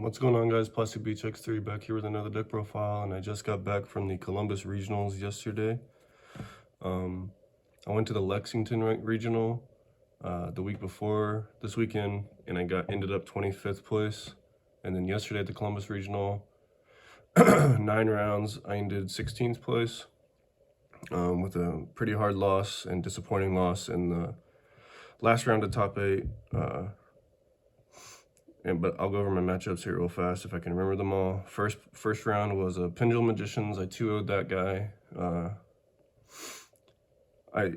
What's going on, guys? Plastic Beach X3 back here with another deck profile, and I just got back from the Columbus Regionals yesterday. I went to the Lexington Regional the week before this weekend, and I ended up 25th place. And then yesterday at the Columbus Regional, 9 rounds, I ended 16th place with a pretty hard loss and disappointing loss in the last round of top 8. But I'll go over my matchups here real fast if I can remember them all. First round was a Pendulum Magicians. I 2-0'd that guy. I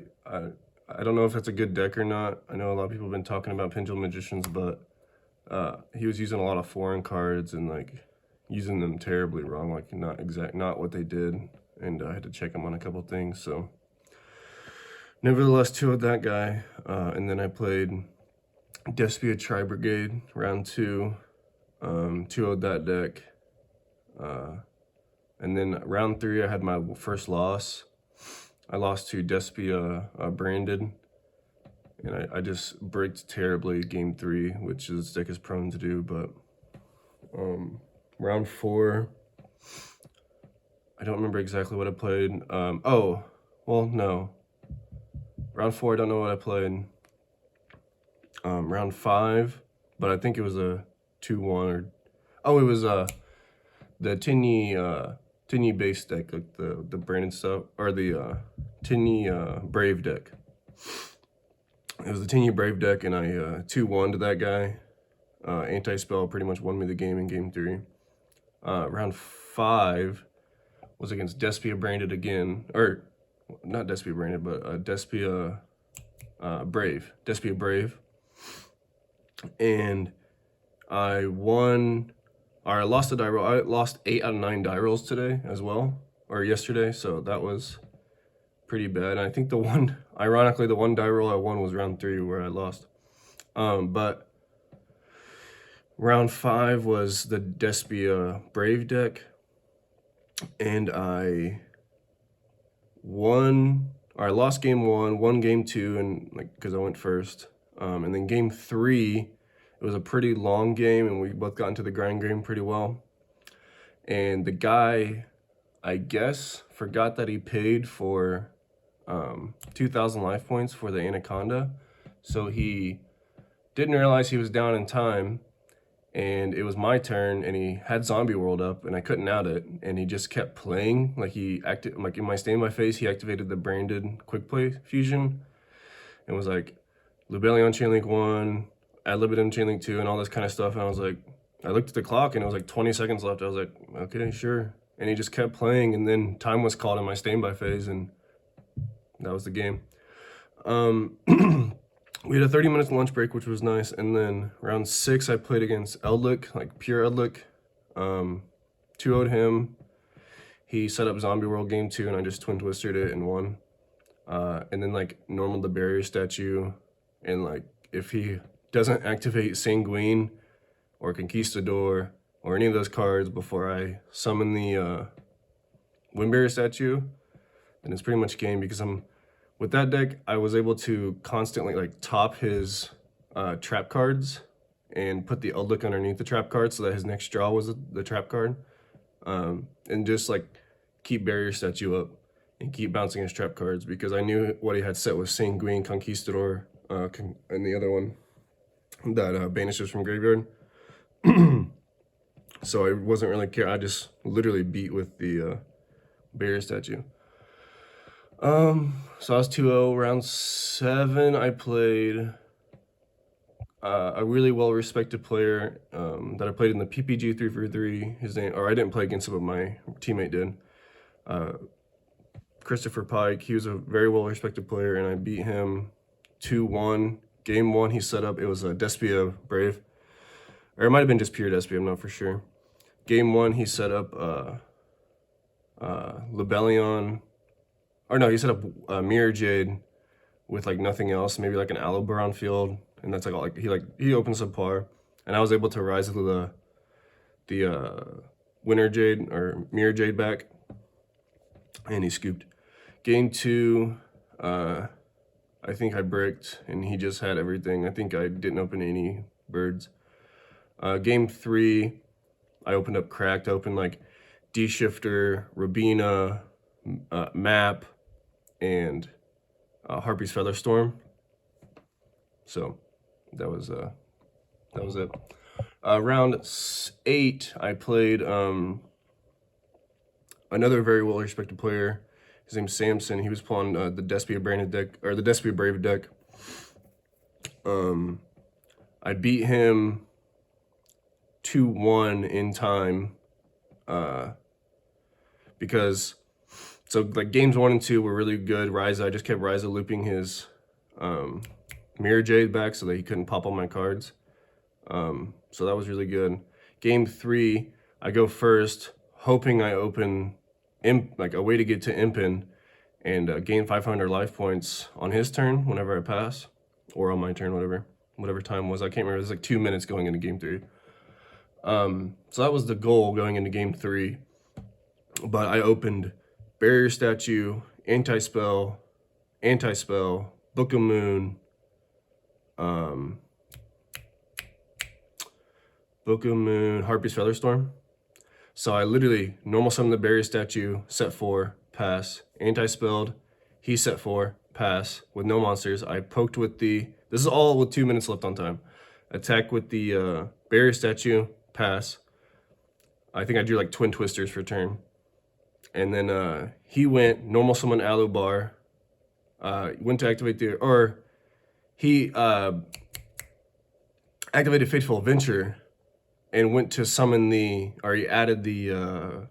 don't know if that's a good deck or not. I know a lot of people have been talking about Pendulum Magicians, but he was using a lot of foreign cards and like using them terribly wrong, like not what they did. And I had to check him on a couple things. So nevertheless, 2-0'd that guy. And then I played Despia Tri-Brigade, round 2, 2-0'd that deck. And then round 3, I had my first loss. I lost to Despia Branded, and I just bricked terribly game 3, which this deck is prone to do. But round 4, I don't remember exactly what I played. Oh, well, no. Round 4, I don't know what I played. Round 5, but I think it was a 2-1 or it was the Tinny base deck, like the Brandon stuff, or the Tinny Brave deck. It was the Tinny Brave deck, and I 2-1 to that guy. Anti-spell pretty much won me the game in game 3. Round 5 was against Despia Branded again, or not Despia Branded, but Despia Brave. Despia Brave. And I won, or I lost a die roll. I lost 8 out of 9 die rolls today as well, or yesterday, so that was pretty bad. And I think ironically, the one die roll I won was round 3 where I lost. But round 5 was the Despia Brave deck, and I lost game 1, won game 2, and like because I went first. And then game 3, it was a pretty long game, and we both got into the grind game pretty well. And the guy, I guess, forgot that he paid for 2,000 life points for the Anaconda. So he didn't realize he was down in time, and it was my turn, and he had Zombie World up, and I couldn't out it, and he just kept playing. Like like in my standby phase, he activated the Branded Quick Play Fusion, and was like, Lubellion Chainlink 1, ad libitum Chainlink 2, and all this kind of stuff. And I was like, I looked at the clock and it was like 20 seconds left. I was like, okay, sure. And he just kept playing, and then time was called in my standby phase, and that was the game. We had a 30 minutes lunch break, which was nice. And then round 6, I played against Eldlick, like pure Eldlick. 2-0'd him. He set up Zombie World game 2, and I just twin twisted it and won. And then like normal the barrier statue. And like, if he doesn't activate Sanguine or Conquistador or any of those cards before I summon the Wind Barrier statue, then it's pretty much game. Because with that deck, I was able to constantly like top his trap cards and put the Eldlick underneath the trap card so that his next draw was the trap card, and just like keep barrier statue up and keep bouncing his trap cards, because I knew what he had set was Sanguine, Conquistador, and the other one that banishes from graveyard. So I wasn't really care. I just literally beat with the barrier statue. So I was 2-0. Round 7, I played a really well-respected player that I played in the PPG 3-for-3. His name, or I didn't play against him, but my teammate did. Christopher Pike. He was a very well-respected player, and I beat him 2-1. Game 1, he set up, it was a Despia Brave. Or it might have been just pure Despia, I'm not for sure. Game 1, he set up Lubellion. Or no, he set up Mirrorjade with like nothing else, maybe like an Allobaron field. And that's like all, he opens subpar. And I was able to rise the Winter Jade or Mirrorjade back. And he scooped. Game 2, I think I bricked, and he just had everything. I think I didn't open any birds. Game 3, I opened up cracked. I opened like D-Shifter, Robina, Map, and Harpy's Featherstorm. So that was it. Round 8, I played another very well-respected player. His name's Samson. He was playing the Despia Brave deck, or the Despia Brave deck. I beat him 2-1 in time, because so like games 1 and 2 were really good. Ryza, I just kept Ryza looping his mirror jade back so that he couldn't pop all my cards. So that was really good. Game 3, I go first, hoping I open like a way to get to Impin and gain 500 life points on his turn whenever I pass, or on my turn, whatever time was. I can't remember. It was like 2 minutes going into game 3. So that was the goal going into game 3. But I opened Barrier Statue, Anti-Spell, Book of Moon, Harpy's Featherstorm. So I literally normal summoned the Barrier Statue, set 4, pass, anti-spelled, he set 4, pass, with no monsters. I poked with this is all with 2 minutes left on time. Attack with the Barrier Statue, pass. I think I drew like Twin Twisters for turn. And then he went normal summon Alubar, went to activate he activated Fateful Adventure and went to summon he added the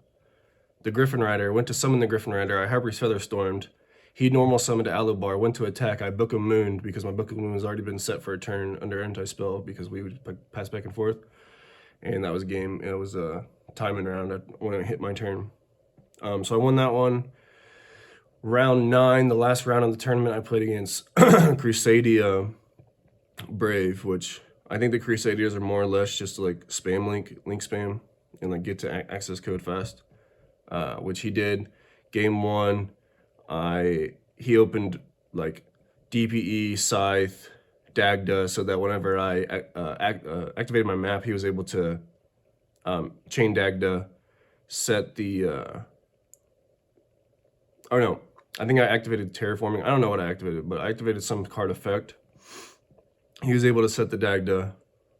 Griffin Rider, went to summon the Griffin Rider. I Harpy's Featherstormed. He normal summoned Alubar, went to attack. I Book of Moon because my Book of Moon has already been set for a turn under anti-spell because we would pass back and forth. And that was a game. It was a timing round when it hit my turn. So I won that one. Round 9, the last round of the tournament, I played against Crusadia Brave, which I think the Crusaders are more or less just like spam link spam, and like get to access code fast, which he did. Game 1, he opened like DPE, Scythe, Dagda, so that whenever I activated my map, he was able to chain Dagda, set the oh no, I think I activated Terraforming. I don't know what I activated, but I activated some card effect. He was able to set the Dagda,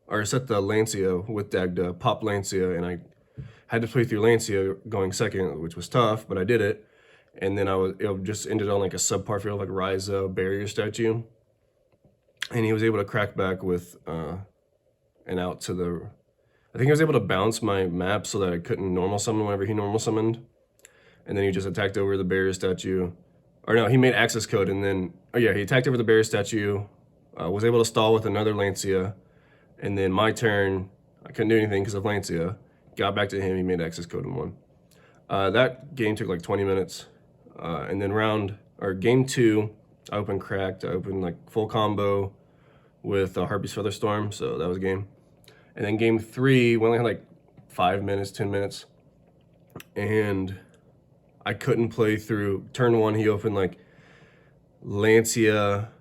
or set the Lancia with Dagda, pop Lancia, and I had to play through Lancia going second, which was tough, but I did it. And then it just ended on like a subpar field, like Ryza, Barrier Statue. And he was able to crack back with an out to the... I think he was able to bounce my map so that I couldn't normal summon whenever he normal summoned. And then he just attacked over the Barrier Statue. Or no, he made access code and then... Oh yeah, he attacked over the Barrier Statue, was able to stall with another Lancia. And then my turn, I couldn't do anything because of Lancia. Got back to him, he made access code and won. That game took like 20 minutes. And then game 2, I opened cracked. I opened like full combo with Harpy's Featherstorm, so that was a game. And then game 3, we only had like 5 minutes, 10 minutes. And I couldn't play through. Turn 1, he opened like Lancia.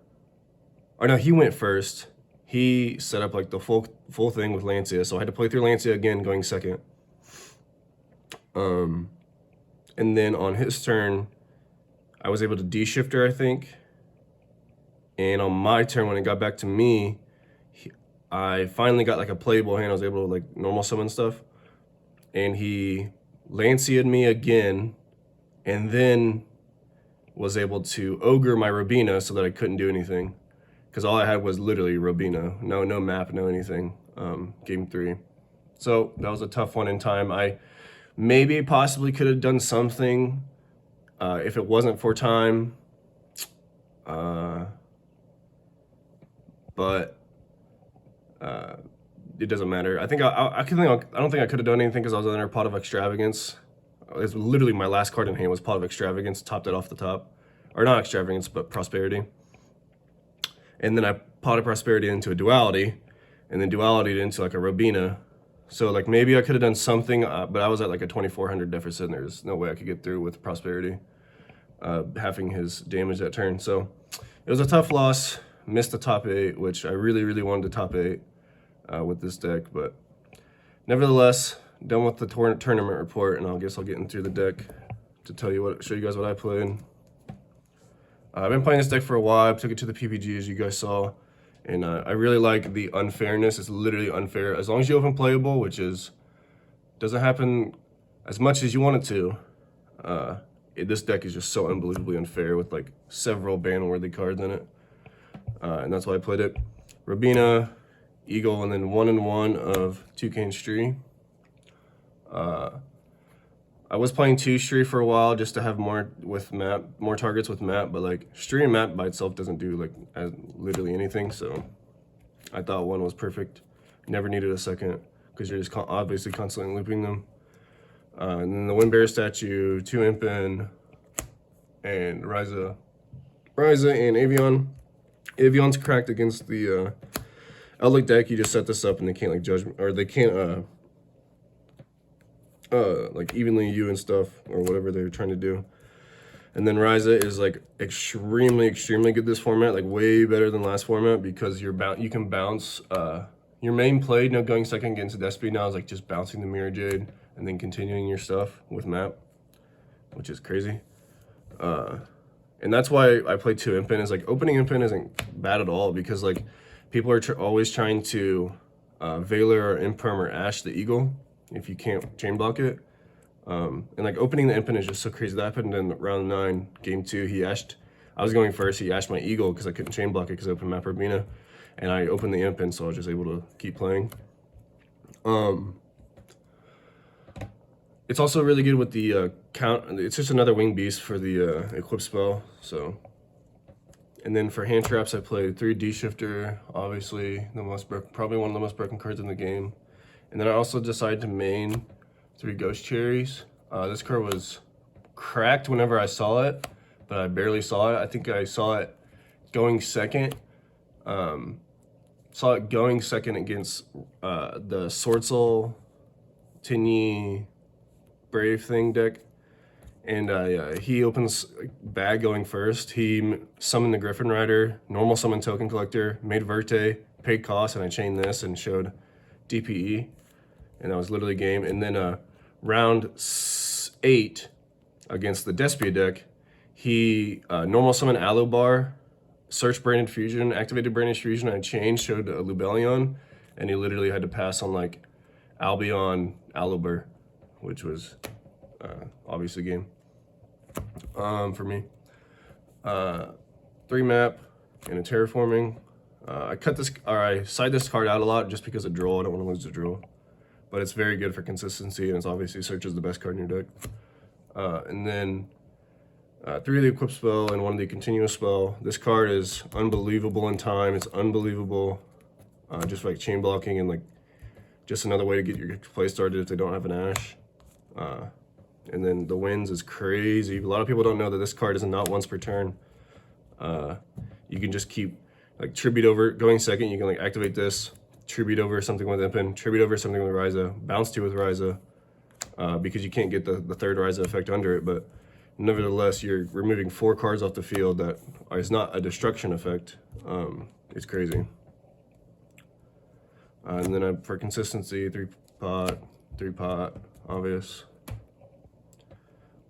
Or no, he went first. He set up like the full thing with Lancia, so I had to play through Lancia again, going second. And then on his turn, I was able to D-Shifter, I think. And on my turn, when it got back to me, I finally got like a playable hand. I was able to like normal summon stuff. And he Lancia'd me again, and then was able to ogre my Robina so that I couldn't do anything. Because all I had was literally Robina. No map, no anything. Game 3. So that was a tough one in time. I maybe possibly could have done something if it wasn't for time. But it doesn't matter. I think I don't think I could have done anything because I was under Pot of Extravagance. It's literally my last card in hand was Pot of Extravagance, topped it off the top. Or not Extravagance, but Prosperity. And then I Pot of Prosperity into a Duality, and then Duality into like a Robina. So like maybe I could have done something, but I was at like a 2400 deficit, and there's no way I could get through with Prosperity, halving his damage that turn. So it was a tough loss. Missed the top 8, which I really wanted to top 8 with this deck, but nevertheless, done with the tournament report, and I guess I'll get into the deck to show you guys what I played. I've been playing this deck for a while. I took it to the PPG, as you guys saw, and I really like the unfairness. It's literally unfair. As long as you open playable, which doesn't happen as much as you want it to, this deck is just so unbelievably unfair with like several ban-worthy cards in it. And that's why I played it. Robina, Eagle, and then 1/1 of Toucan Stree. I was playing 2 Stree for a while just to have more targets with map, but like Stree and map by itself doesn't do like literally anything, so I thought 1 was perfect. Never needed a second because you're just obviously constantly looping them. And then the Windbearer statue, 2 Impin, and Ryza and Avion. Avion's cracked against the Outlook deck. You just set this up and they can't like judgment, or they can't like evenly you and stuff, or whatever they're trying to do. And then Ryza is like extremely good this format, like way better than last format, because you can bounce your main play, going second against Despy now is like just bouncing the Mirror Jade and then continuing your stuff with map, which is crazy. And that's why I play 2 Impin. Is like opening Impin isn't bad at all, because like people are always trying to Valor or Imperm or Ash the Eagle if you can't chain block it. And like opening the Impin is just so crazy. That happened in round 9, game 2. I was going first. He ashed my Eagle because I couldn't chain block it because I opened map Robina, and I opened the Impin, so I was just able to keep playing. It's also really good with the count. It's just another wing beast for the equip spell. So, and then for hand traps, I played 3 D Shifter, obviously probably one of the most broken cards in the game. And then I also decided to main 3 Ghost Cherries. This card was cracked whenever I saw it, but I barely saw it. I think I saw it going second. Saw it going second against the Sword Soul, Tinny, Brave thing deck, and he opens bag going first. He summoned the Griffin Rider, normal summon Token Collector, made Verte, paid cost, and I chained this and showed DPE, and that was literally game. And then round 8 against the Despia deck, he normal summon Alubar, search Branded Fusion, activated Branded Fusion, I chained, showed a Lubellion, and he literally had to pass on like Albion Alubar, which was obviously game for me. 3 map and a terraforming. I side this card out a lot just because of draw. I don't want to lose the draw, but it's very good for consistency, and it's obviously search is the best card in your deck. And then 3 of the equip spell and 1 of the continuous spell. This card is unbelievable in time. It's unbelievable, just like chain blocking and like just another way to get your play started if they don't have an Ash. And then the wins is crazy. A lot of people don't know that this card is not once per turn. You can just keep like tribute over going second. You can like activate this, tribute over something with Impin, tribute over something with Ryza, bounce 2 with Ryza, because you can't get the 3rd Ryza effect under it. But nevertheless, you're removing 4 cards off the field that is not a destruction effect. It's crazy. And then for consistency, 3 pot, obvious.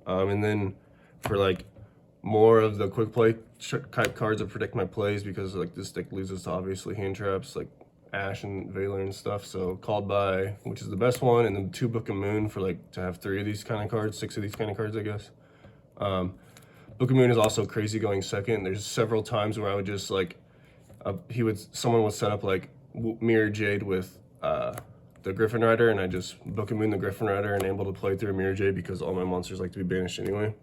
And then for like more of the quick play type cards that predict my plays, because like this deck loses to obviously hand traps like Ash and Valor and stuff. So Called By, which is the best one, and then 2 Book of Moon for like to have 3 of these kind of cards, 6 of these kind of cards, I guess. Book of Moon is also crazy going second. There's several times where I would just like someone would set up like Mirror Jade with the Griffin Rider, and I just Book of Moon the Griffin Rider and able to play through a Mirror Jade because all my monsters like to be banished anyway.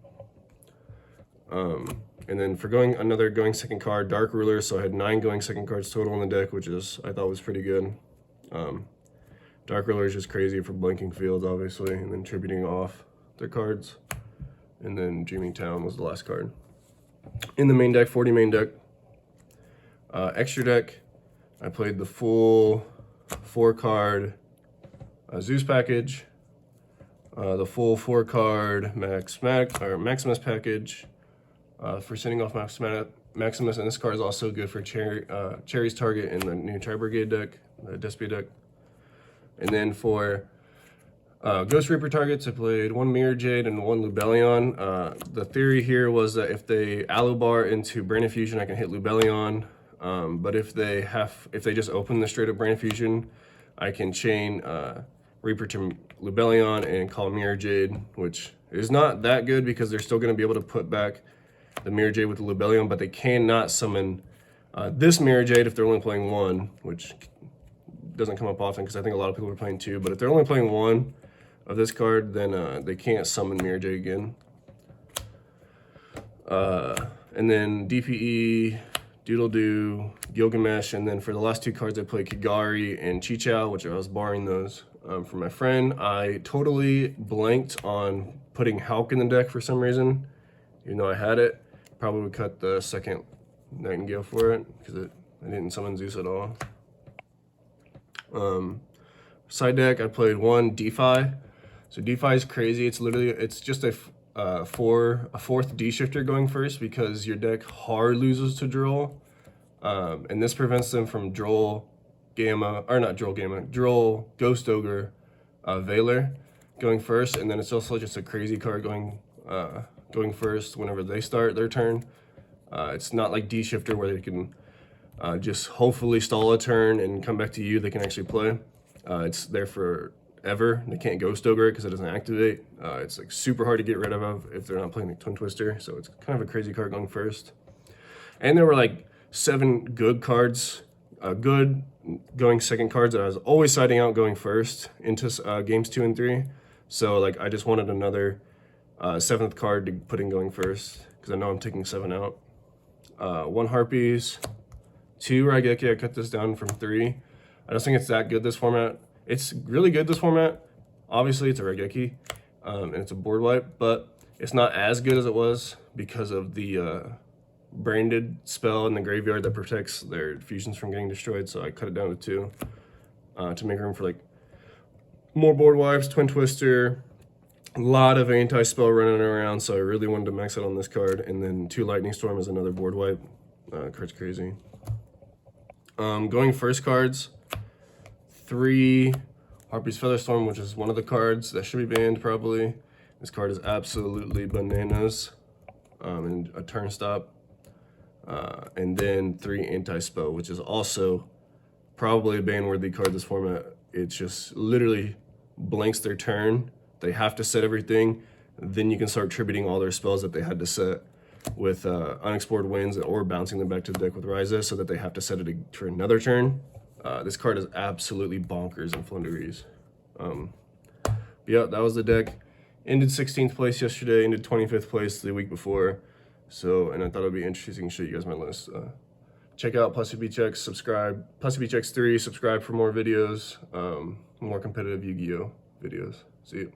And then for going second card, Dark Ruler, so I had 9 going second cards total in the deck, which I thought was pretty good. Dark Ruler is just crazy for blanking fields, obviously, and then tributing off their cards. And then Dreaming Town was the last card. In the main deck, 40 main deck. Extra deck, I played the full 4-card Zeus package, the full 4-card Maximus package for sending off Maximus, and this card is also good for Cherries target in the new Tri Brigade deck, the Despia deck. And then for Ghost Reaper targets, I played 1 Mirrorjade and 1 Lubellion. The theory here was that if they Alubar into Brain Infusion, I can hit Lubellion. But if they just open the straight up Brain Infusion, I can chain Reaper to Lubellion and call Mirrorjade, which is not that good because they're still going to be able to put back the Mirrorjade with the Lubellion, but they cannot summon this Mirrorjade if they're only playing 1, which doesn't come up often because I think a lot of people are playing 2. But if they're only playing 1 of this card, then they can't summon Mirrorjade again. And then DPE, Doodle-Doo, Gilgamesh, and then for the last 2 cards I played Kigari and Chichao, which I was borrowing those from my friend. I totally blanked on putting Hulk in the deck for some reason, even though I had it. Probably would cut the second Nightingale for it because I didn't summon Zeus at all. Side deck, I played 1 DeFi. So DeFi is crazy. It's just a 4th D shifter going first because your deck hard loses to Droll. And this prevents them from Droll Ghost Ogre Veiler going first, and then it's also just a crazy card going first whenever they start their turn. It's not like D shifter where they can just hopefully stall a turn and come back to you. They can actually play. It's there forever. They can't Ghost Ogre it because it doesn't activate. It's like super hard to get rid of if they're not playing the Twin Twister. So it's kind of a crazy card going first. And there were like 7 good cards, good going second cards that I was always siding out going first into games 2 and 3. So like I just wanted another 7th card to put in going first because I know I'm taking 7 out. 1 Harpies, 2 Raigeki. I cut this down from 3. I don't think it's that good this format. It's really good this format. Obviously, it's a Raigeki, and it's a board wipe, but it's not as good as it was because of the branded spell in the graveyard that protects their fusions from getting destroyed. So I cut it down to 2 to make room for like more board wipes, Twin Twister, a lot of anti-spell running around. So I really wanted to max out on this card, and then 2 Lightning Storm is another board wipe. Card's crazy. Going first cards. 3 Harpy's Featherstorm, which is one of the cards that should be banned probably. This card is absolutely bananas. And a turn stop. And then 3 Anti-Spell, which is also probably a ban-worthy card this format. It just literally blanks their turn. They have to set everything. Then you can start tributing all their spells that they had to set with Unexplored Winds or bouncing them back to the deck with Ryza so that they have to set it for another turn. This card is absolutely bonkers in Floowandereeze. Yeah, that was the deck. Ended 16th place yesterday, ended 25th place the week before. So, and I thought it would be interesting to show you guys my list. Check out PlussyBeachX, subscribe. PlussyBeachX3, subscribe for more videos, more competitive YuGiOh videos. See you.